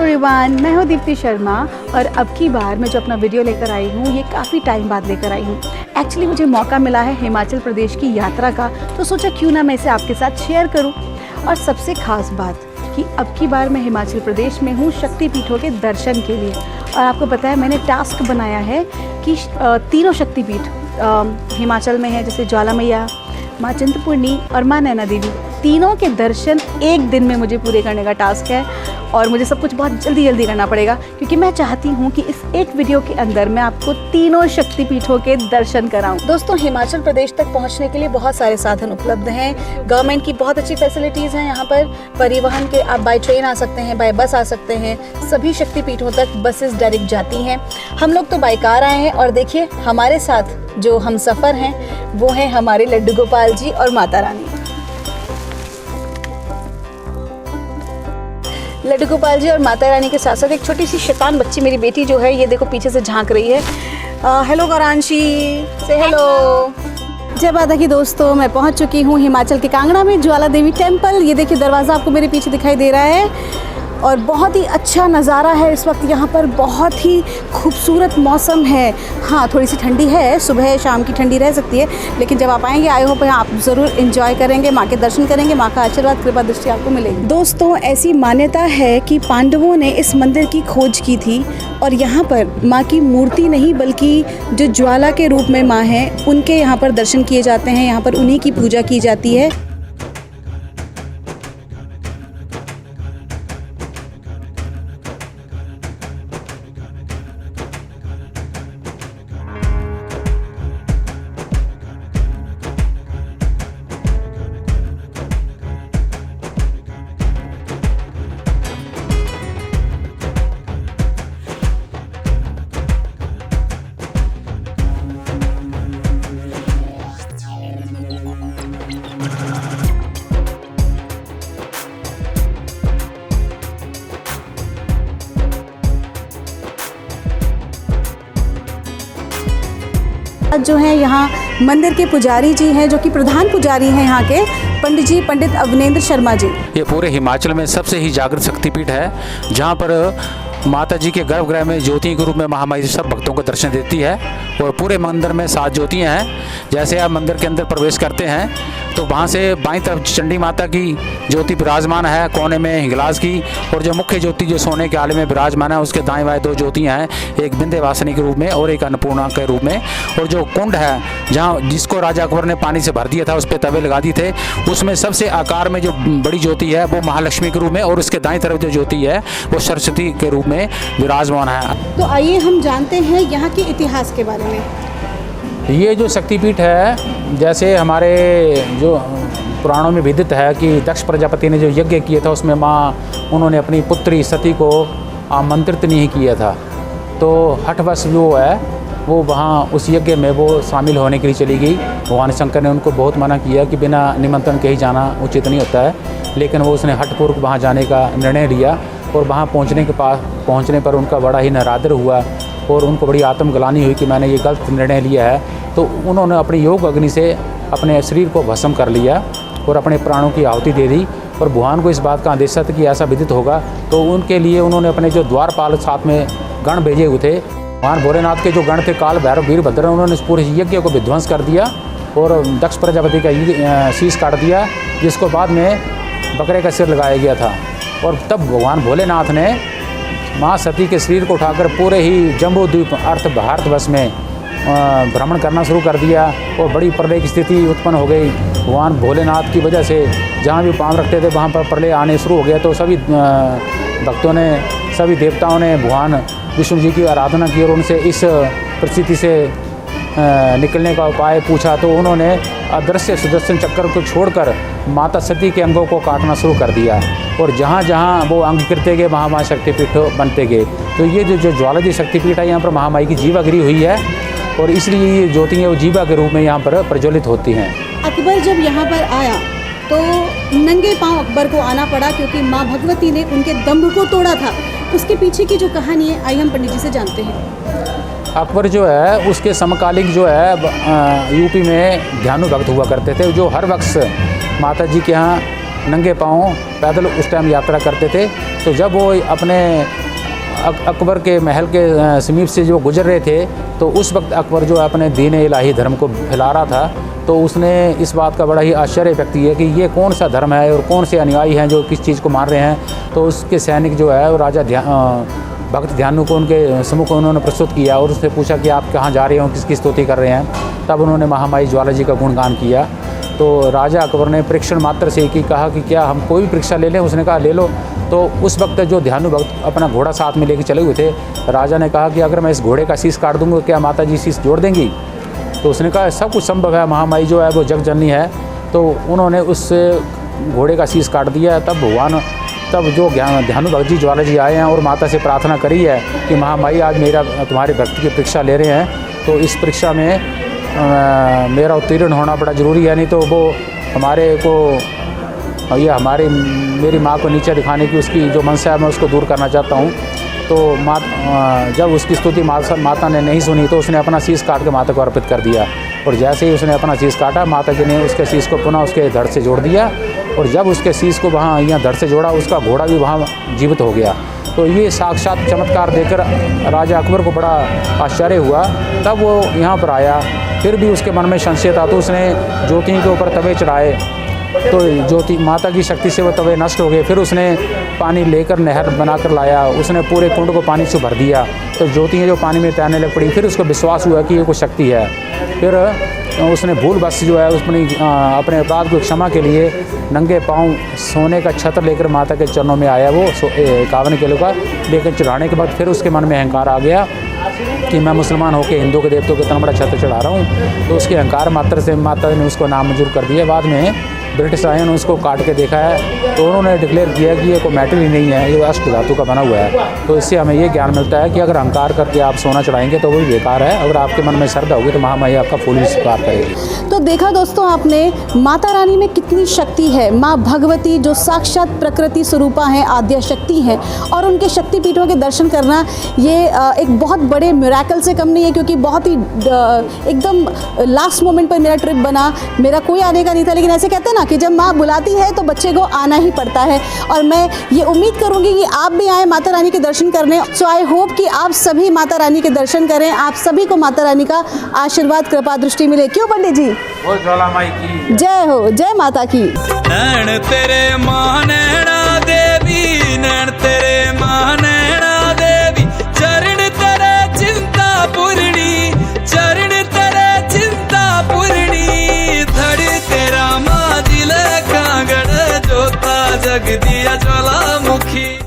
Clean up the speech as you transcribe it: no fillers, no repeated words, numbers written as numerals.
Everyone, मैं हूँ दीप्ति शर्मा और अब की बार मैं जो अपना वीडियो लेकर आई हूँ ये काफ़ी टाइम बाद लेकर आई हूँ। एक्चुअली मुझे मौका मिला है हिमाचल प्रदेश की यात्रा का, तो सोचा क्यों ना मैं इसे आपके साथ शेयर करूँ। और सबसे ख़ास बात कि अब की बार मैं हिमाचल प्रदेश में हूँ शक्तिपीठों के दर्शन के लिए। और आपको पता है मैंने टास्क बनाया है कि तीनों शक्तिपीठ हिमाचल में है, जैसे ज्वाला मैया, माँ चिंतपूर्णी और माँ नैना देवी, तीनों के दर्शन एक दिन में मुझे पूरे करने का टास्क है। और मुझे सब कुछ बहुत जल्दी करना पड़ेगा क्योंकि मैं चाहती हूँ कि इस एक वीडियो के अंदर मैं आपको तीनों शक्तिपीठों के दर्शन कराऊँ। दोस्तों, हिमाचल प्रदेश तक पहुँचने के लिए बहुत सारे साधन उपलब्ध हैं। गवर्नमेंट की बहुत अच्छी फैसिलिटीज़ हैं यहाँ पर। परिवहन के आप बाय ट्रेन आ सकते हैं, बाय बस आ सकते हैं। सभी शक्तिपीठों तक बसेस डायरेक्ट जाती हैं। हम लोग तो बाय कार आए हैं और देखिए हमारे साथ जो हम सफ़र हैं वो हैं हमारे लड्डू गोपाल जी और माता रानी। लड्डू गोपाल जी और माता रानी के साथ साथ एक छोटी सी शैतान बच्ची मेरी बेटी जो है, ये देखो पीछे से झांक रही है। हेलो गौरांशी, से हेलो। जय माता की दोस्तों, मैं पहुंच चुकी हूं हिमाचल के कांगड़ा में ज्वाला देवी टेम्पल। ये देखिए दरवाज़ा आपको मेरे पीछे दिखाई दे रहा है और बहुत ही अच्छा नज़ारा है इस वक्त यहाँ पर। बहुत ही खूबसूरत मौसम है। हाँ, थोड़ी सी ठंडी है, सुबह शाम की ठंडी रह सकती है, लेकिन जब आप आएंगे आई होप आप ज़रूर एंजॉय करेंगे, माँ के दर्शन करेंगे, माँ का आशीर्वाद कृपा दृष्टि आपको मिलेगी। दोस्तों, ऐसी मान्यता है कि पांडवों ने इस मंदिर की खोज की थी और यहाँ पर माँ की मूर्ति नहीं बल्कि जो ज्वाला के रूप में माँ हैं उनके यहाँ पर दर्शन किए जाते हैं। यहाँ पर उन्हीं की पूजा की जाती है। जो है यहाँ मंदिर के पुजारी जी हैं, जो कि प्रधान पुजारी हैं यहाँ के, पंडित अवनेंद्र शर्मा जी। ये पूरे हिमाचल में सबसे ही जागृत शक्तिपीठ है, जहाँ पर माता जी के गर्भगृह में ज्योति के रूप में महामाई सब भक्तों को दर्शन देती है। और पूरे मंदिर में 7 ज्योतियाँ हैं। जैसे आप मंदिर के अंदर प्रवेश करते हैं तो वहाँ से बाईं तरफ चंडी माता की ज्योति विराजमान है, कोने में हिंगलाज की, और जो मुख्य ज्योति जो सोने के आले में विराजमान है उसके दाएं बाएं 2 ज्योतियाँ हैं, एक विंध्यवासिनी के रूप में और एक अन्नपूर्णा के रूप में। और जो कुंड है जहाँ जिसको राजा अकबर ने पानी से भर दिया था, उस पर तवे लगा दिए थे, उसमें सबसे आकार में जो बड़ी ज्योति है वो महालक्ष्मी के रूप में, और उसके दाईं तरफ जो ज्योति है वो सरस्वती के रूप में विराजमान है। तो आइए हम जानते हैं यहाँ के इतिहास के बारे में। ये जो शक्तिपीठ है, जैसे हमारे जो पुराणों में विदित है कि दक्ष प्रजापति ने जो यज्ञ किया था उसमें माँ उन्होंने अपनी पुत्री सती को आमंत्रित नहीं किया था, तो हठवश जो है वो वहाँ उस यज्ञ में वो शामिल होने के लिए चली गई। भगवान शंकर ने उनको बहुत मना किया कि बिना निमंत्रण के ही जाना उचित नहीं होता है, लेकिन वो उसने हठपूर्वक वहाँ जाने का निर्णय लिया। और वहाँ पहुँचने पर उनका बड़ा ही निरादर हुआ और उनको बड़ी आत्मग्लानि हुई कि मैंने ये गलत निर्णय लिया है। तो उन्होंने अपनी योग अग्नि से अपने शरीर को भस्म कर लिया और अपने प्राणों की आहुति दे दी। और भगवान को इस बात का आदेश था कि ऐसा विदित होगा, तो उनके लिए उन्होंने अपने जो द्वारपाल साथ में गण भेजे हुए थे, भगवान भोलेनाथ के जो गण थे काल भैरव वीरभद्र, उन्होंने इस पूरे यज्ञ को विध्वंस कर दिया और दक्ष प्रजापति का शीश काट दिया, जिसको बाद में बकरे का सिर लगाया गया था। और तब भगवान भोलेनाथ ने माँ सती के शरीर को उठाकर पूरे ही जम्बू द्वीप भारतवर्ष में भ्रमण करना शुरू कर दिया और बड़ी प्रलय की स्थिति उत्पन्न हो गई। भगवान भोलेनाथ की वजह से जहाँ भी पाँव रखते थे वहाँ पर प्रलय आने शुरू हो गया। तो सभी भक्तों ने, सभी देवताओं ने भगवान विष्णु जी की आराधना की और उनसे इस परिस्थिति से निकलने का उपाय पूछा। तो उन्होंने अदृश्य सुदर्शन चक्र को छोड़कर माता सती के अंगों को काटना शुरू कर दिया और जहाँ जहाँ वो अंग गिरते गए वहाँ वहाँ शक्तिपीठ बनते गए। तो ये जो ज्वाला जी शक्तिपीठ है, यहाँ पर महामाई की जीवागिरी हुई है और इसलिए ये ज्योतियाँ वो जीवा के रूप में यहाँ पर प्रज्वलित होती हैं। अकबर जब यहाँ पर आया तो नंगे पांव अकबर को आना पड़ा क्योंकि माँ भगवती ने उनके दम्भ को तोड़ा था। उसके पीछे की जो कहानी है आई हम पंडित जी से जानते हैं। अकबर जो है उसके समकालीन जो है यूपी में ध्यानु भक्त हुआ करते थे, जो हर वक्त माता जी के यहाँ नंगे पाँव पैदल उस टाइम यात्रा करते थे। तो जब वो अपने अकबर के महल के समीप से जो गुजर रहे थे, तो उस वक्त अकबर जो अपने दीन इलाही धर्म को फैला रहा था, तो उसने इस बात का बड़ा ही आश्चर्य व्यक्त किया कि ये कौन सा धर्म है और कौन से अनुयायी हैं जो किस चीज़ को मान रहे हैं। तो उसके सैनिक जो है वो राजा भक्त ध्यानु को उनके सम्मुख उन्होंने प्रस्तुत किया और उससे पूछा कि आप कहाँ जा रहे हो, किसकी स्तुति कर रहे हैं। तब उन्होंने महामाई ज्वाला जी का गुणगान किया। तो राजा अकबर ने परीक्षण मात्र से कि कहा कि क्या हम कोई भी परीक्षा ले लें। उसने कहा ले लो। तो उस वक्त जो ध्यानु भक्त अपना घोड़ा साथ में लेके चले हुए थे, राजा ने कहा कि अगर मैं इस घोड़े का शीश काट दूंगा क्या माता जी शीश जोड़ देंगी। तो उसने कहा सब कुछ संभव है, महामाई जो है वो जग जननी है। तो उन्होंने उस घोड़े का शीश काट दिया। तब जो ध्यानु भक्त जी ज्वाला जी आए हैं और माता से प्रार्थना करी है कि महामाई आज मेरा तुम्हारी भक्ति की परीक्षा ले रहे हैं, तो इस परीक्षा में मेरा उत्तीर्ण होना बड़ा ज़रूरी है, नहीं तो वो हमारे को ये मेरी माँ को नीचे दिखाने की उसकी जो मनसा है मैं उसको दूर करना चाहता हूँ। तो जब उसकी स्तुति माता ने नहीं सुनी तो उसने अपना शीश काट के माता को अर्पित कर दिया। और जैसे ही उसने अपना शीश काटा, माता जी ने उसके शीश को पुनः उसके धड़ से जोड़ दिया। और जब उसके शीश को वहाँ यहाँ धड़ से जोड़ा, उसका घोड़ा भी वहाँ जीवित हो गया। तो ये साक्षात चमत्कार देखकर राजा अकबर को बड़ा आश्चर्य हुआ। तब वो यहाँ पर आया, फिर भी उसके मन में संशय था, तो उसने ज्योति के ऊपर तवे चढ़ाए। तो ज्योति माता की शक्ति से वो तवे नष्ट हो गए। फिर उसने पानी लेकर नहर बनाकर लाया, उसने पूरे कुंड को पानी से भर दिया। तो ज्योति जो पानी में तैरने लग पड़ी। फिर उसको विश्वास हुआ कि ये कोई शक्ति है। फिर उसने भूल बस जो है अपने अपराध को क्षमा के लिए नंगे पाँव सोने का छत्र लेकर माता के चरणों में आया। वो 51 किलो का लेकर चढ़ाने के बाद फिर उसके मन में अहंकार आ गया कि मैं मुसलमान होकर हिंदू के देवताओं को इतना बड़ा छत्र चढ़ा रहा हूँ। तो उसके अहंकार मात्र से माता ने उसको नामंजूर कर दिया। बाद में ब्रिटिश आए ने उसको काट के देखा है, तो उन्होंने डिक्लेयर किया कि ये कोई मेटल ही नहीं है, ये अष्ट धातु का बना हुआ है। तो इससे हमें ये ज्ञान मिलता है कि अगर अहंकार करके आप सोना चढ़ाएंगे तो वो भी बेकार है। अगर आपके मन में श्रद्धा होगी तो महामाई आपका फूल भी स्वीकार करेगी। तो देखा दोस्तों आपने माता रानी में कितनी शक्ति है। माँ भगवती जो साक्षात प्रकृति स्वरूपा हैं, आद्या शक्ति हैं, और उनके शक्तिपीठों के दर्शन करना ये एक बहुत बड़े मिरेकल से कम नहीं है, क्योंकि बहुत ही एकदम लास्ट मोमेंट पर मेरा ट्रिप बना। मेरा कोई आने का नहीं था, लेकिन ऐसे कहते हैं ना कि जब माँ बुलाती है तो बच्चे को आना ही पड़ता है। और मैं ये उम्मीद करूँगी कि आप भी आए माता रानी के दर्शन करने। सो आई होप कि आप सभी माता रानी के दर्शन करें, आप सभी को माता रानी का आशीर्वाद कृपा दृष्टि मिले। क्यों पंडित जी? ज्वाला माई की जय हो, जय माता की। नैन तेरे माँ नैना देवी, नैन तेरे माँ नैना देवी, चरण तेरे चिंता पूर्णी, चरण तेरे चिंता पूर्णी, धड़ तेरा माँ दिल कांगड़ जोता जग दिया ज्वालामुखी।